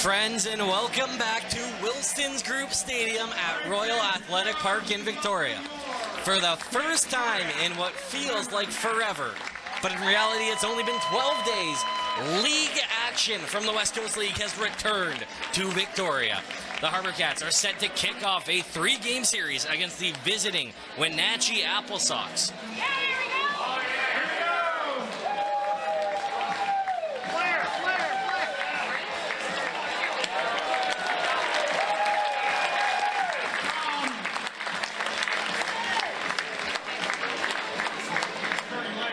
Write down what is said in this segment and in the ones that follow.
friends, and welcome back to Wilson's Group Stadium at Royal Athletic Park in Victoria. For the first time in what feels like forever, but in reality it's only been 12 days, league action from the West Coast League has returned to Victoria. The HarbourCats are set to kick off a 3-game series against the visiting Wenatchee AppleSox.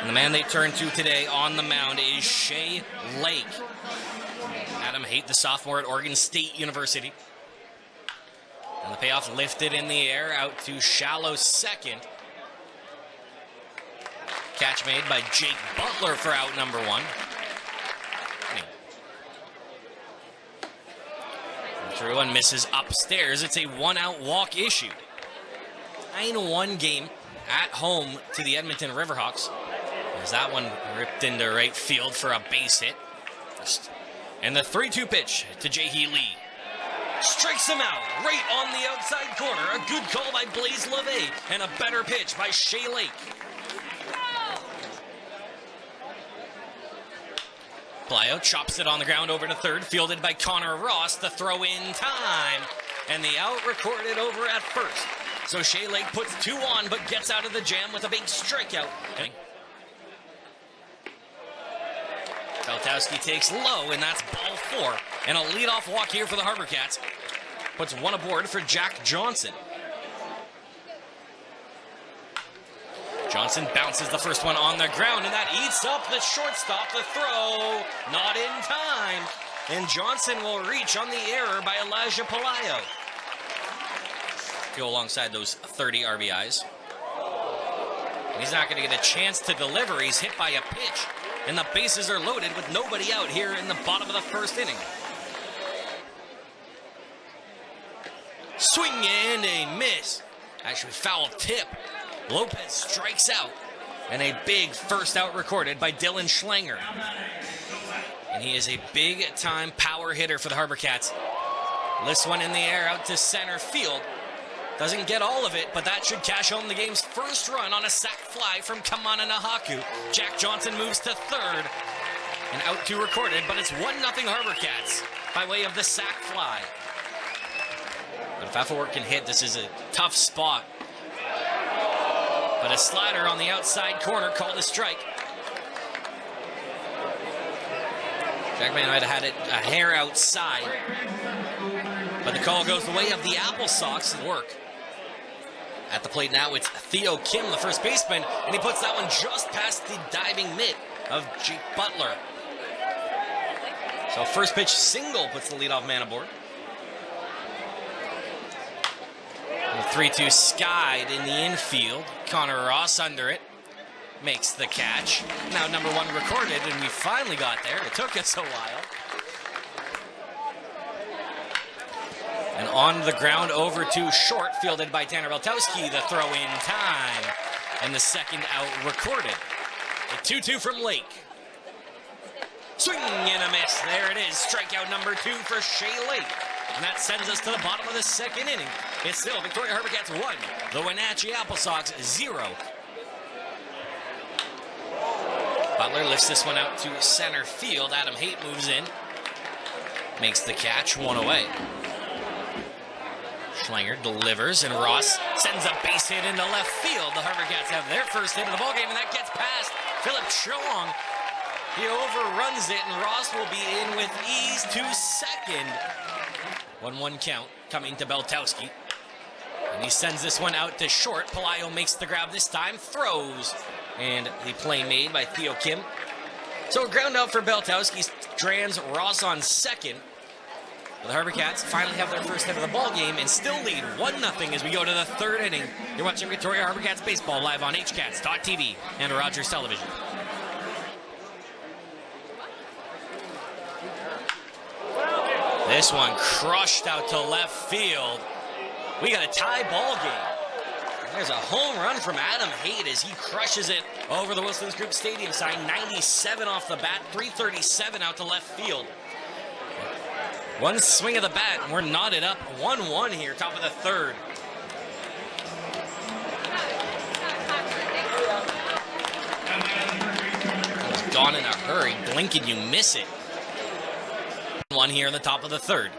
The man they turn to today on the mound is CHEK. Adam Haight, the sophomore at Oregon State University. And the payoff lifted in the air out to shallow second. Catch made by Jake Butler for out number 1. 3-1 misses upstairs. It's a 1-out walk issued. 9-1 game at home to the Edmonton Riverhawks. As that one ripped into right field for a base hit. And the 3-2 pitch to Jaehee Lee. Strikes him out right on the outside corner. A good call by Blaise LeVay and a better pitch by CHEK. Plyo chops it on the ground over to third, fielded by Connor Ross. The throw in time. And the out recorded over at first. So CHEK puts 2 on but gets out of the jam with a big strikeout. Beltowski takes low, and that's ball 4. And a leadoff walk here for the HarbourCats. Puts 1 aboard for Jack Johnson. Johnson bounces the first one on the ground, and that eats up the shortstop. The throw, not in time. And Johnson will reach on the error by Elijah Pelayo. Go alongside those 30 RBIs. He's not going to get a chance to deliver. He's hit by a pitch. And the bases are loaded with nobody out here in the bottom of the first inning. Swing and a miss. Actually, foul tip. Lopez strikes out. And a big first out recorded by Dylan Schlanger. And he is a big-time power hitter for the HarbourCats. Lifts one in the air out to center field. Doesn't get all of it, but that should cash home the game's first run on a sac fly from Kamana Nahaku. Jack Johnson moves to third. And out 2 recorded, but it's 1-0 HarbourCats by way of the sac fly. But if Affelwerk can hit, this is a tough spot. But a slider on the outside corner called a strike. Jackman might have had it a hair outside. But the call goes the way of the AppleSox at work. At the plate now, it's Theo Kim, the first baseman, and he puts that one just past the diving mitt of Jake Butler. So first pitch single puts the leadoff man aboard. And the 3-2 skied in the infield. Connor Ross under it. Makes the catch. Now number 1 recorded, and we finally got there. It took us a while. And on the ground over to short, fielded by Tanner Beltowski. The throw in time. And the second out recorded. The 2-2 from Lake. Swing and a miss. There it is. Strikeout number 2 for CHEK. And that sends us to the bottom of the second inning. It's still Victoria HarbourCats 1. The Wenatchee AppleSox 0. Butler lifts this one out to center field. Adam Haight moves in. Makes the catch. 1 away. Schlanger delivers, and Ross sends a base hit into left field. The HarbourCats have their first hit of the ballgame, and that gets past Philip Chong. He overruns it, and Ross will be in with ease to second. 1-1 count coming to Beltowski. And he sends this one out to short. Pelayo makes the grab this time, throws. And the play made by Theo Kim. So a ground out for Beltowski, strands Ross on second. The HarbourCats finally have their first hit of the ball game and still lead 1-0 as we go to the third inning. You're watching Victoria HarbourCats baseball live on HCats.tv and Rogers Television. This one crushed out to left field. We got a tie ball game. There's a home run from Adam Haight as he crushes it over the Wilson's Group Stadium sign. 97 off the bat, 337 out to left field. One swing of the bat, and we're knotted up 1-1 here, top of the third. It's gone in a hurry. Blink and you miss it. One here in the top of the third.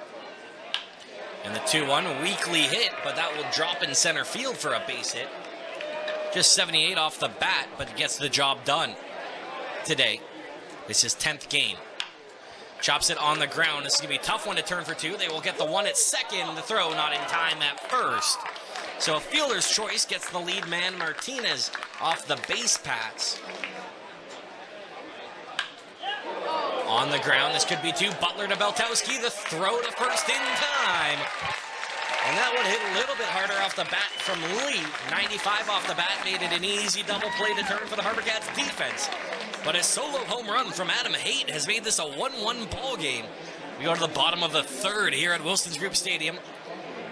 And the 2-1, weakly hit, but that will drop in center field for a base hit. Just 78 off the bat, but it gets the job done today. This is 10th game. Chops it on the ground. This is going to be a tough one to turn for two. They will get the one at second. The throw not in time at first. So a fielder's choice gets the lead man, Martinez, off the base paths. On the ground, this could be two. Butler to Beltowski. The throw to first in time. And that one hit a little bit harder off the bat from Lee. 95 off the bat made it an easy double play to turn for the HarbourCats defense. But a solo home run from Adam Haight has made this a 1-1 ball game. We go to the bottom of the third here at Wilson's Group Stadium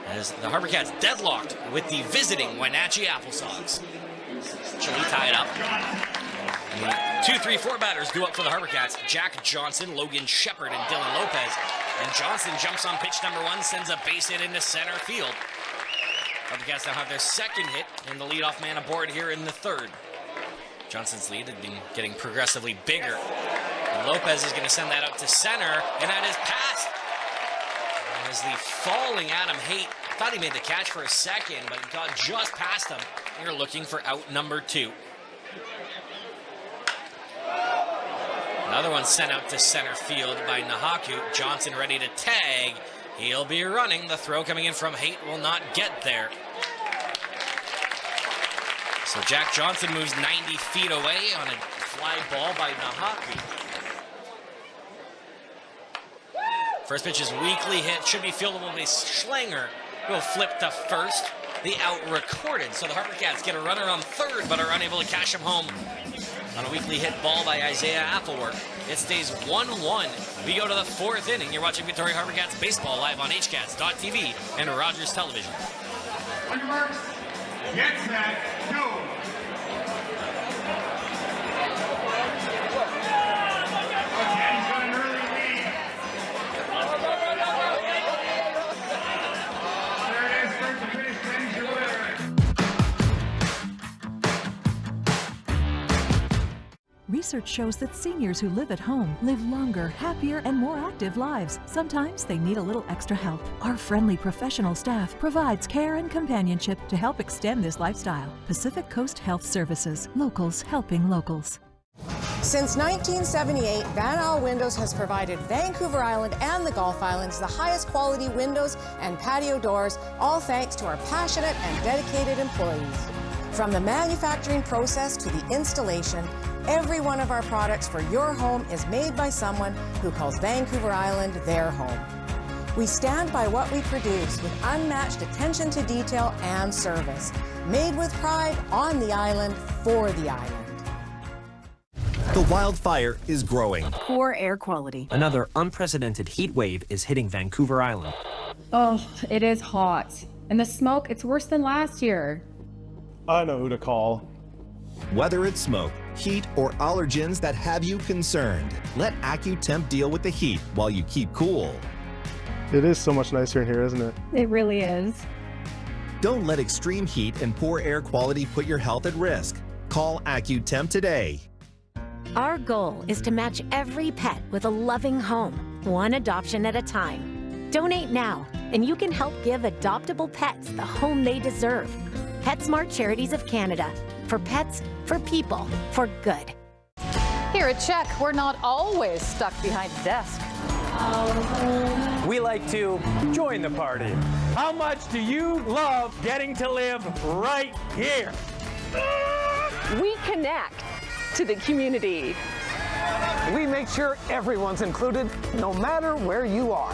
as the HarbourCats deadlocked with the visiting Wenatchee AppleSox. Chile tied up. 2, 3, 4 batters due up for the HarbourCats. Jack Johnson, Logan Shepard, and Dylan Lopez. And Johnson jumps on pitch number one, sends a base hit into center field. HarbourCats now have their second hit and the leadoff man aboard here in the third. Johnson's lead had been getting progressively bigger. And Lopez is going to send that up to center, and that is passed. And as the falling Adam Haight, I thought he made the catch for a second, but it got just past him. You're looking for out number 2. Another one sent out to center field by Nahaku. Johnson ready to tag. He'll be running. The throw coming in from Haight will not get there. So Jack Johnson moves 90 feet away on a fly ball by Nahaku. First pitch is weakly hit. Should be fieldable by Schlanger. Will flip to first. The out recorded. So the HarbourCats get a runner on third, but are unable to cash him home on a weakly hit ball by Isaiah Appleworth. It stays 1-1. We go to the 4th inning. You're watching Victoria HarbourCats baseball live on HCats.tv and Rogers Television. On your marks, get set, go. Okay, he's got an early lead. There it is, first to finish, Ben's your winner. Research shows that seniors who live at home live longer, happier, and more active lives. Sometimes they need a little extra help. Our friendly professional staff provides care and companionship to help extend this lifestyle. Pacific Coast Health Services. Locals helping locals. Since 1978, Van Al Windows has provided Vancouver Island and the Gulf Islands the highest quality windows and patio doors, all thanks to our passionate and dedicated employees. From the manufacturing process to the installation, every one of our products for your home is made by someone who calls Vancouver Island their home. We stand by what we produce with unmatched attention to detail and service. Made with pride on the island for the island. The wildfire is growing. Poor air quality. Another unprecedented heat wave is hitting Vancouver Island. Oh, it is hot. And the smoke, it's worse than last year. I know who to call. Whether it's smoke, heat, or allergens that have you concerned, let AccuTemp deal with the heat while you keep cool. It is so much nicer in here, isn't it? It really is. Don't let extreme heat and poor air quality put your health at risk. Call AccuTemp today. Our goal is to match every pet with a loving home, one adoption at a time. Donate now, and you can help give adoptable pets the home they deserve. PetSmart Charities of Canada. For pets, for people, for good. Here at CHEK, we're not always stuck behind a desk. We like to join the party. How much do you love getting to live right here? We connect to the community. We make sure everyone's included, no matter where you are.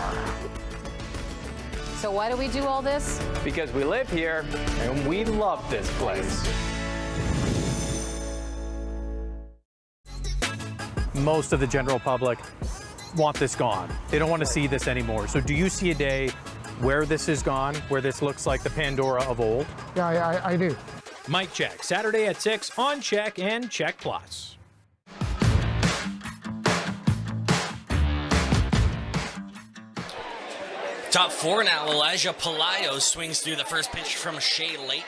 So why do we do all this? Because we live here and we love this place. Most of the general public want this gone. They don't want to see this anymore. So do you see a day where this is gone, where this looks like the Pandora of old? Yeah, I do. Mike Check, Saturday at 6 on CHEK and CHEK Plus. top four now. Elijah Pelayo swings through the first pitch from Shea Lake.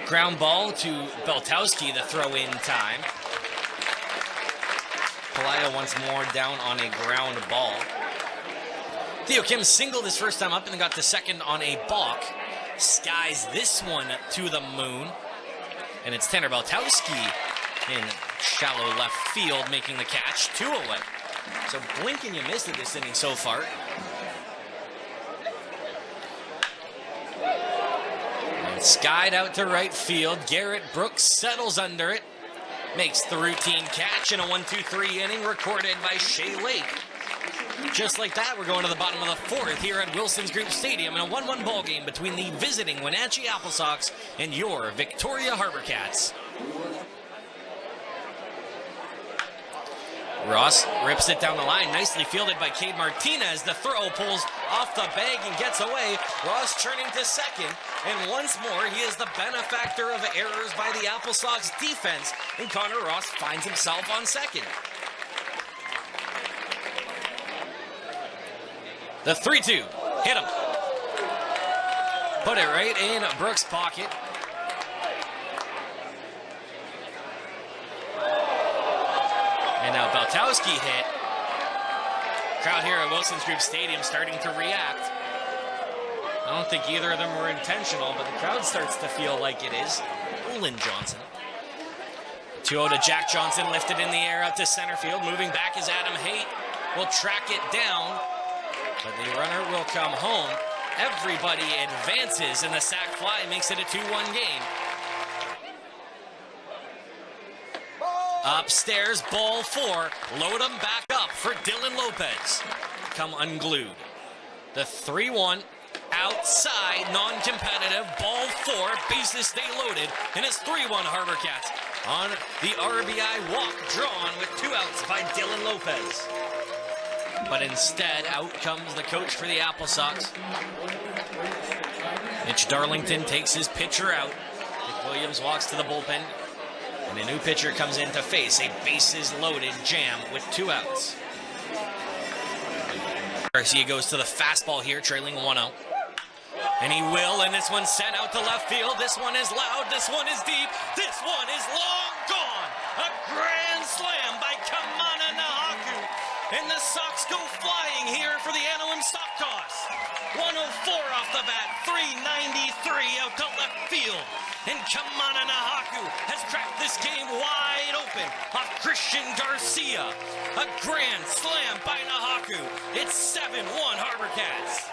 Ground ball to Beltowski, the throw-in time. Pelayo once more down on a ground ball. Theo Kim singled his first time up and got the second on a balk. Skies this one to the moon. And it's Tanner Beltowski in shallow left field making the catch, 2 away. So blink and you missed it this inning so far. And skied out to right field. Garrett Brooks settles under it. Makes the routine catch in a 1-2-3 inning recorded by Shea Lake. Just like that, we're going to the bottom of the fourth here at Wilson's Group Stadium in a 1-1 ball game between the visiting Wenatchee AppleSox and your Victoria HarbourCats. Ross rips it down the line, nicely fielded by Cade Martinez. The throw pulls off the bag and gets away. Ross turning to second, and once more he is the benefactor of errors by the AppleSox defense, and Connor Ross finds himself on second. The 3-2, hit him. Put it right in Brooks' pocket. And now Beltowski hit. Crowd here at Wilson's Group Stadium starting to react. I don't think either of them were intentional, but the crowd starts to feel like it is. Olin Johnson. 2-0 to Jack Johnson, lifted in the air out to center field. Moving back is Adam Haight. Will track it down, but the runner will come home. Everybody advances, and the sac fly makes it a 2-1 game. Upstairs, ball 4. Load him back up for Dylan Lopez. Come unglued. The 3-1. Outside, non-competitive, ball 4, bases stay loaded, and it's 3-1 HarbourCats on the RBI walk drawn with 2 outs by Dylan Lopez. But instead, out comes the coach for the AppleSox. Mitch Darlington takes his pitcher out. Nick Williams walks to the bullpen, and a new pitcher comes in to face a bases-loaded Jam with 2 outs. Garcia goes to the fastball here, trailing 1-0. And he will, and this one's sent out to left field. This one is loud, this one is deep, this one is long gone. A grand slam by Kamana Nahaku. And the Sox go flying here for the Anaheim stock toss. 104 off the bat, 393 out to left field. And Kamana Nahaku has cracked this game wide open off Christian Garcia. A grand slam by Nahaku. It's 7-1 HarbourCats.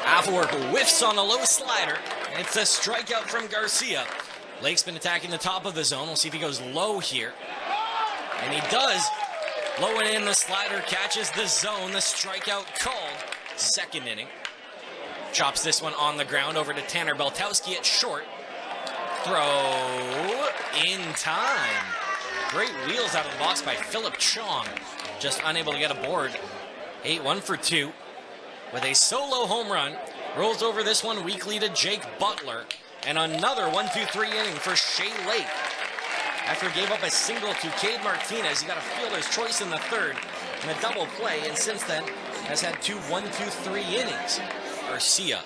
Affelwerk whiffs on a low slider. It's a strikeout from Garcia. Lake's been attacking the top of the zone. We'll see if he goes low here. And he does. Low and in, the slider catches the zone. The strikeout called. Second inning. Chops this one on the ground over to Tanner Beltowski at short. Throw in time. Great wheels out of the box by Philip Chong. Just unable to get aboard. 8-1 for 2. With a solo home run. Rolls over this one weakly to Jake Butler. And another 1-2-3 inning for Shea Lake. After he gave up a single to Cade Martinez, he got a fielder's choice in the third and a double play, and since then has had 2 1-2-3 innings. Garcia.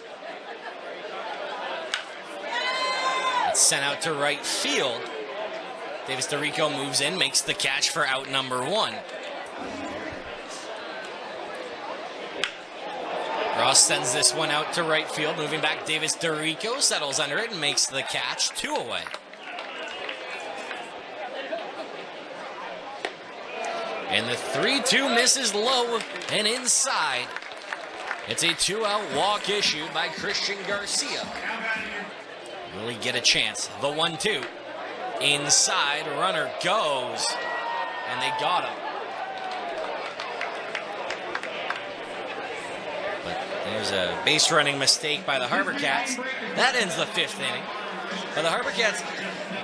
It's sent out to right field. Davis DeRico moves in, makes the catch for out number 1. Ross sends this one out to right field. Moving back, Davis DeRico settles under it and makes the catch. 2 away. And the 3-2 misses low and inside. It's a 2-out walk issued by Christian Garcia. Will he get a chance? The 1-2. Inside, runner goes. And they got him. There's a base running mistake by the HarbourCats. That ends the 5th inning. But the HarbourCats,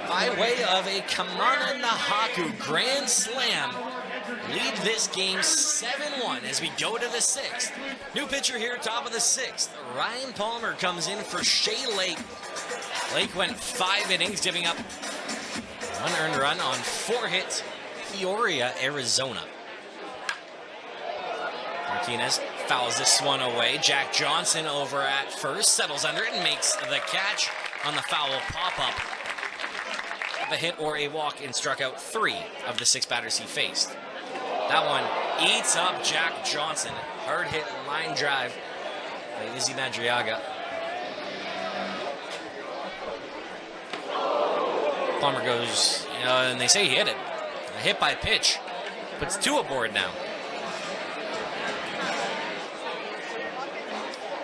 by way of a Kamana Nahaku grand slam, lead this game 7-1 as we go to the 6th. New pitcher here, top of the 6th. Ryan Palmer comes in for Shea Lake. Lake went 5 innings, giving up 1 earned run on 4 hits. Peoria, Arizona. Martinez fouls this one away. Jack Johnson over at first, settles under it and makes the catch on the foul pop-up. A hit or a walk and struck out 3 of the 6 batters he faced. That one eats up Jack Johnson. Hard hit line drive by Izzy Madriaga. Palmer goes, and they say he hit it. A hit by pitch. Puts 2 aboard now.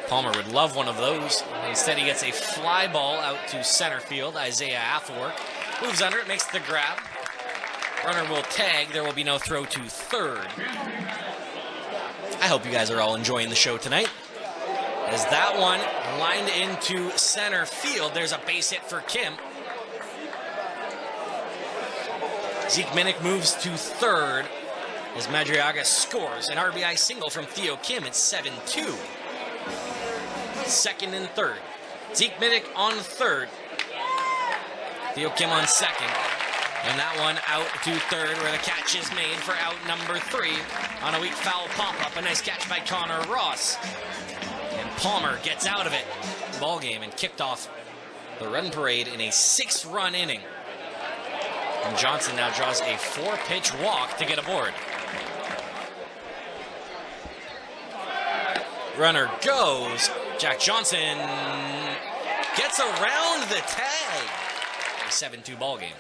Palmer would love one of those. Instead, he gets a fly ball out to center field. Isaiah Affelwerk moves under it, makes the grab. Runner will tag. There will be no throw to third. I hope you guys are all enjoying the show tonight. As that one lined into center field, there's a base hit for Kim. Zeke Minnick moves to third as Madriaga scores an RBI single from Theo Kim. It's 7-2. Second and third. Zeke Minnick on third. Theo Kim on second. And that one out to third where the catch is made for out number 3 on a weak foul pop-up. A nice catch by Connor Ross. And Palmer gets out of it. Ball game and kicked off the run parade in a 6-run inning. And Johnson now draws a 4-pitch walk to get aboard. Runner goes. Jack Johnson gets around the tag. A 7-2 ball game.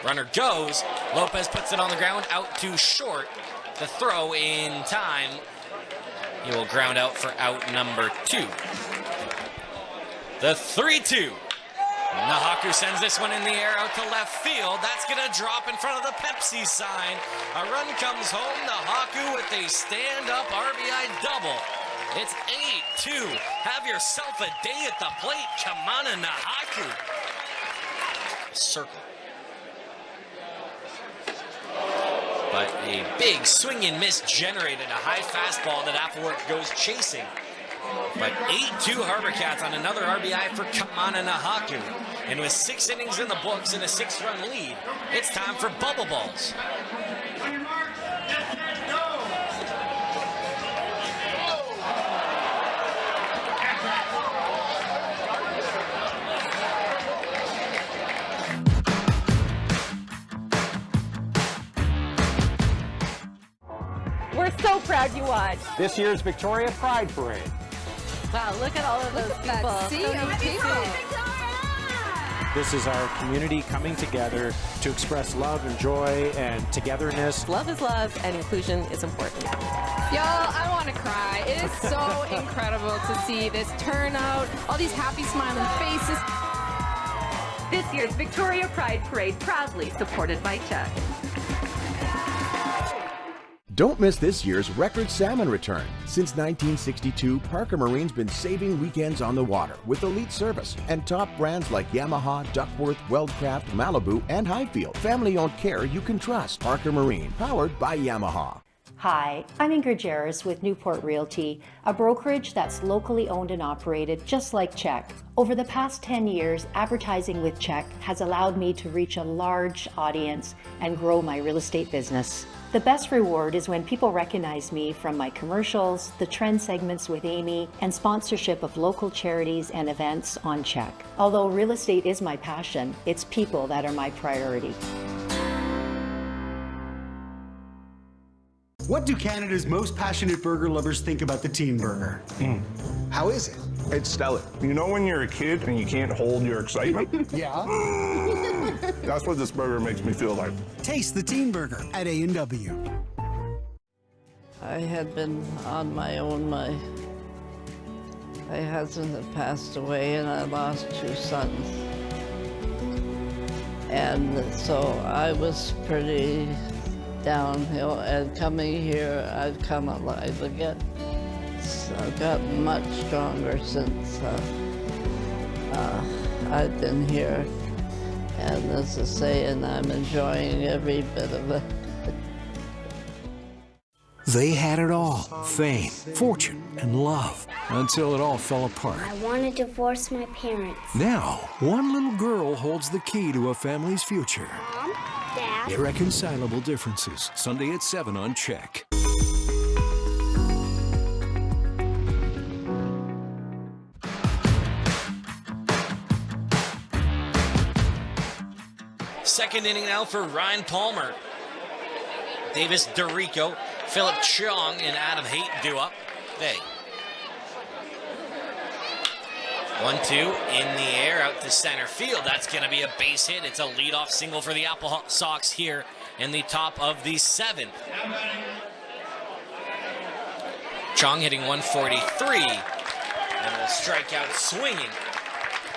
Runner goes. Lopez puts it on the ground, out to short. The throw in time. He will ground out for out number 2. The 3-2. Nahaku sends this one in the air out to left field. That's going to drop in front of the Pepsi sign. A run comes home. Nahaku with a stand-up RBI double. It's 8-2. Have yourself a day at the plate, Kamana Nahaku. Circle. But a big swing and miss generated a high fastball that Affelwerk goes chasing. But 8-2 HarbourCats on another RBI for Kamana Nahaku. And with 6 innings in the books and a 6-run lead, it's time for bubble balls. On your mark, get set, go! We're so proud you won. This year's Victoria Pride Parade. Wow, look at all of those people. Sea of people. This is our community coming together to express love and joy and togetherness. Love is love and inclusion is important. Y'all, I want to cry. It is so incredible to see this turnout, all these happy smiling faces. This year's Victoria Pride Parade proudly supported by CHEK. Don't miss this year's record salmon return. Since 1962, Parker Marine's been saving weekends on the water with elite service and top brands like Yamaha, Duckworth, Weldcraft, Malibu, and Highfield. Family-owned care you can trust. Parker Marine, powered by Yamaha. Hi, I'm Ingrid Jarris with Newport Realty, a brokerage that's locally owned and operated just like CHEK. Over the past 10 years, advertising with CHEK has allowed me to reach a large audience and grow my real estate business. The best reward is when people recognize me from my commercials, the trend segments with Amy, and sponsorship of local charities and events on CHEK. Although real estate is my passion, it's people that are my priority. What do Canada's most passionate burger lovers think about the Teen Burger? How is it? It's stellar. You know when you're a kid and you can't hold your excitement? Yeah. That's what this burger makes me feel like. Taste the Teen Burger at A&W. I had been on my own. My husband had passed away and I lost 2 sons. And so I was pretty downhill, and coming here, I've come alive again. So I've got much stronger since I've been here. And as I say, and I'm enjoying every bit of it. They had it all, fame, fortune, and love, until it all fell apart. I want to divorce my parents. Now, one little girl holds the key to a family's future. Mom, Dad. Irreconcilable Differences, Sunday at 7 on CHEK. Second inning now for Ryan Palmer. Davis DeRico, Philip Chong, and Adam Haight do up. They 1-2 in the air out to center field. That's going to be a base hit. It's a leadoff single for the AppleSox here in the top of the 7th. Chong hitting 143 and will strike out swinging.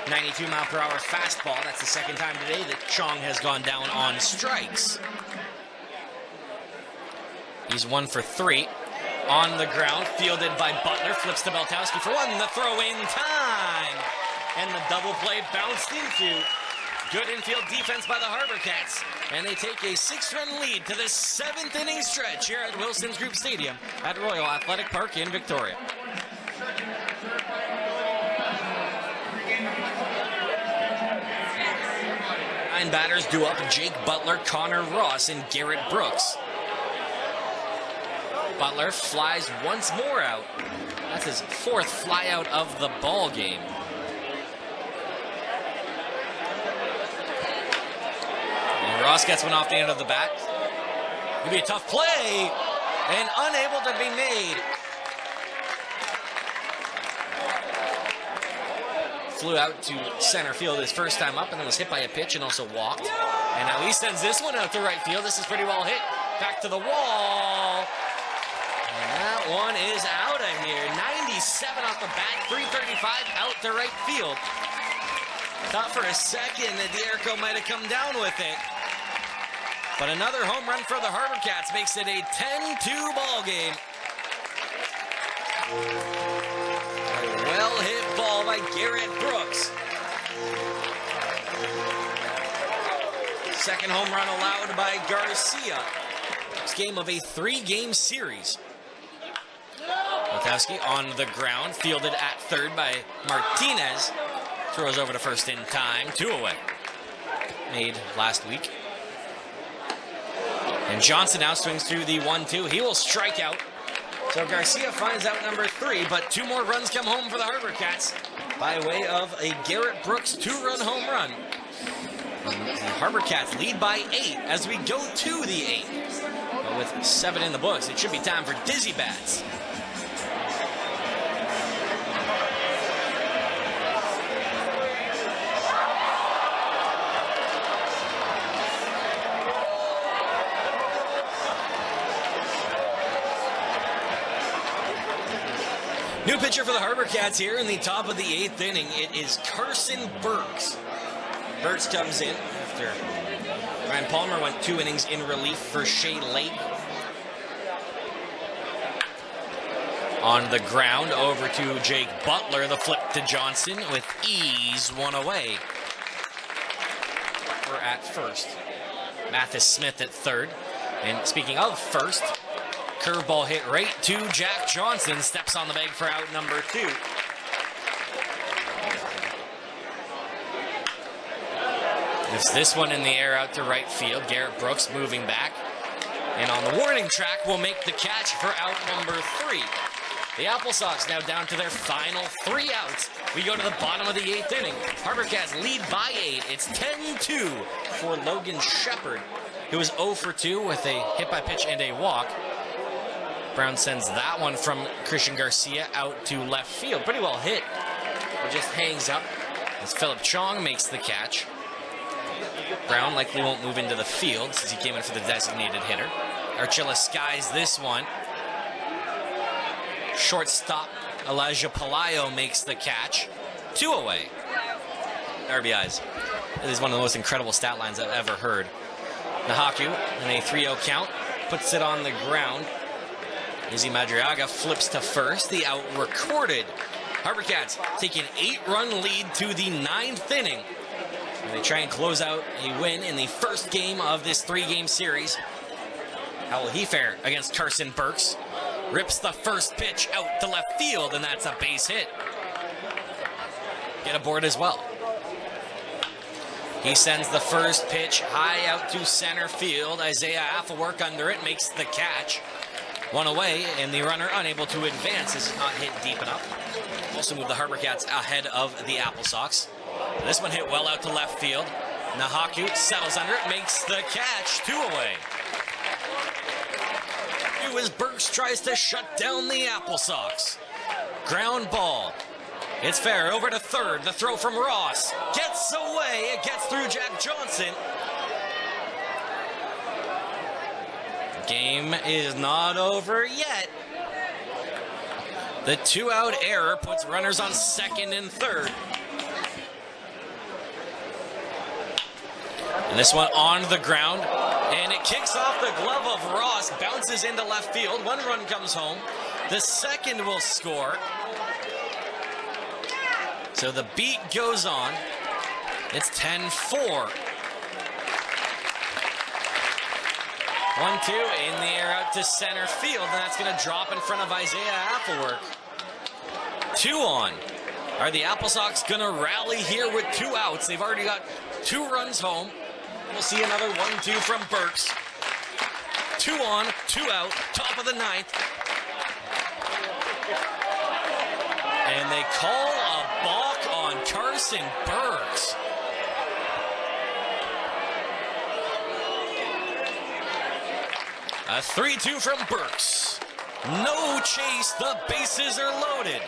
92-mile-per-hour fastball. That's the second time today that Chong has gone down on strikes. He's 1 for 3. On the ground, fielded by Butler. Flips to Beltowski for one. The throw in time. And the double play bounced into. Good infield defense by the HarbourCats. And they take a 6-run lead to the 7th inning stretch here at Wilson's Group Stadium at Royal Athletic Park in Victoria. Nine batters due up: Jake Butler, Connor Ross, and Garrett Brooks. Butler flies once more out. That's his 4th flyout of the ball game. And Ross gets one off the end of the bat. It'll be a tough play, and unable to be made. Flew out to center field his first time up, and then was hit by a pitch and also walked. And now he sends this one out to right field. This is pretty well hit. Back to the wall. And that one is out of here. 97 off the bat, 335 out to right field. Thought for a second that D'Erico might have come down with it. But another home run for the HarbourCats makes it a 10-2 ball game. A well-hit ball by Garrett Brooks. Second home run allowed by Garcia. This game of a 3-game series. Beltowski on the ground, fielded at third by Martinez. Throws over to first in time, 2 away. Made last week. And Johnson now swings through the 1-2. He will strike out. So Garcia finds out number 3, but 2 more runs come home for the HarbourCats by way of a Garrett Brooks 2-run home run. And the HarbourCats lead by 8 as we go to the 8th. But with 7 in the books, it should be time for Dizzy Bats. New pitcher for the HarbourCats here in the top of the 8th inning. It is Carson Burks. Burks comes in after Ryan Palmer went 2 innings in relief for Shea Lake. On the ground, over to Jake Butler. The flip to Johnson with ease, 1 away. We're at first. Mathis Smith at third. And speaking of first, curveball hit right to Jack Johnson. Steps on the bag for out number 2. It's this one in the air out to right field. Garrett Brooks moving back. And on the warning track will make the catch for out number 3. The AppleSox now down to their final 3 outs. We go to the bottom of the 8th inning. HarbourCats lead by 8. It's 10-2 for Logan Shepard, who was 0 for 2 with a hit by pitch and a walk. Brown sends that one from Christian Garcia out to left field. Pretty well hit. It just hangs up as Philip Chong makes the catch. Brown likely won't move into the field since he came in for the designated hitter. Archilla skies this one. Shortstop Elijah Palayo makes the catch. 2 away. RBIs. This is one of the most incredible stat lines I've ever heard. Nahaku in a 3-0 count puts it on the ground. Izzy Madriaga flips to first. The out recorded. HarbourCats take an 8-run lead to the 9th inning. And they try and close out a win in the first game of this 3-game series. How will he fare against Carson Burks? Rips the first pitch out to left field, and that's a base hit. Get aboard as well. He sends the first pitch high out to center field. Isaiah Affelwerk under it, makes the catch. One away, and the runner unable to advance. This is not hit deep enough. Also move the HarbourCats ahead of the AppleSox. This one hit well out to left field. Nahaku settles under it, makes the catch. 2 away. As Burks tries to shut down the AppleSox. Ground ball. It's fair over to third. The throw from Ross gets away. It gets through Jack Johnson. Game is not over yet. The 2-out error puts runners on second and third. And this one on the ground. And it kicks off the glove of Ross, bounces into left field. 1 run comes home. The second will score. So the beat goes on. It's 10-4. 1-2 in the air out to center field. And that's going to drop in front of Isaiah Affelwerk. 2 on. Are the AppleSox going to rally here with 2 outs? They've already got 2 runs home. We'll see another 1-2 from Burks. 2 on, 2 out, top of the 9th. And they call a balk on Carson Burks. A 3-2 from Burks. No chase, the bases are loaded.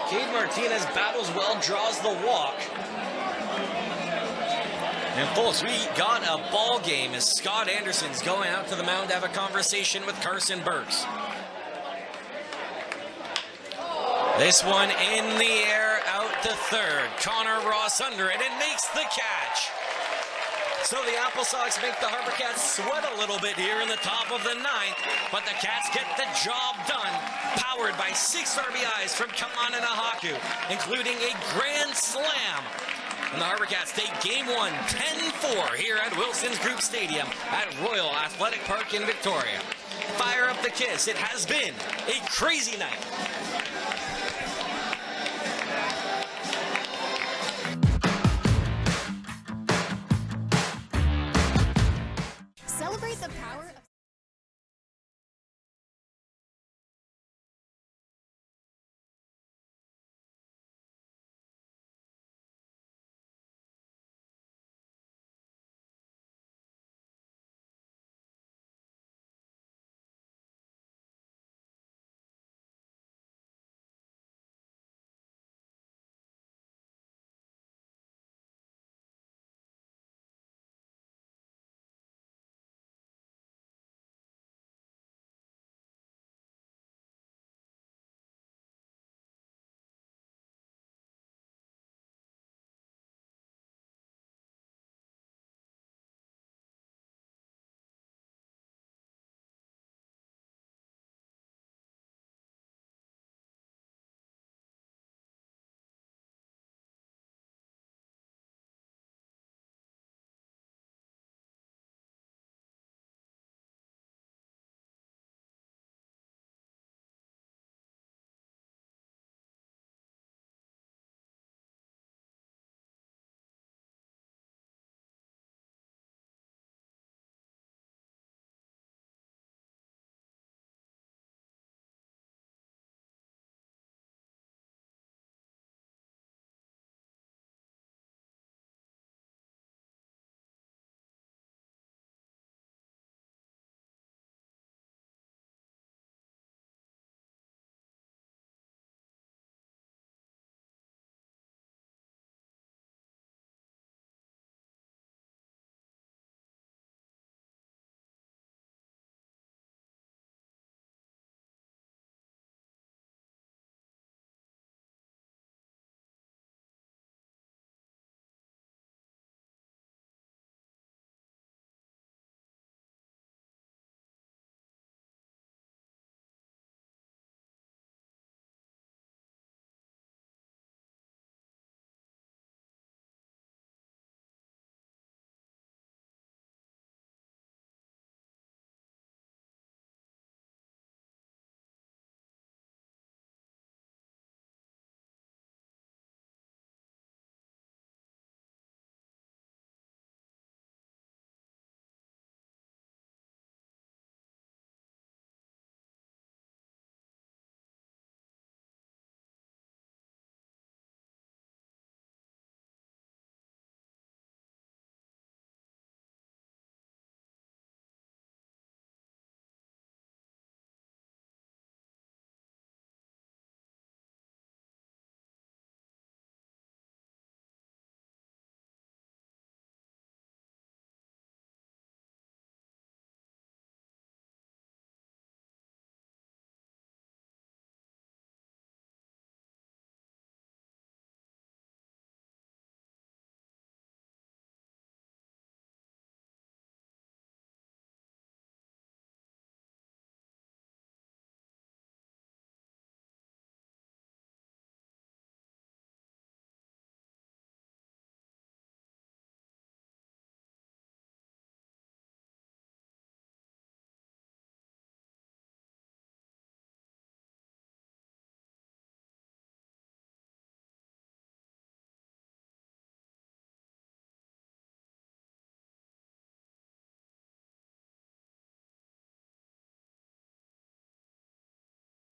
Cade Martinez battles well, draws the walk. And folks, we got a ball game as Scott Anderson's going out to the mound to have a conversation with Carson Burks. This one in the air out to third. Connor Ross under it and makes the catch. So the AppleSox make the HarbourCats sweat a little bit here in the top of the 9th, but the Cats get the job done, powered by 6 RBIs from Kamana Nahaku, including a grand slam. And the HarbourCats take Game 1, 10-4 here at Wilson's Group Stadium at Royal Athletic Park in Victoria. Fire up the Kiss. It has been a crazy night.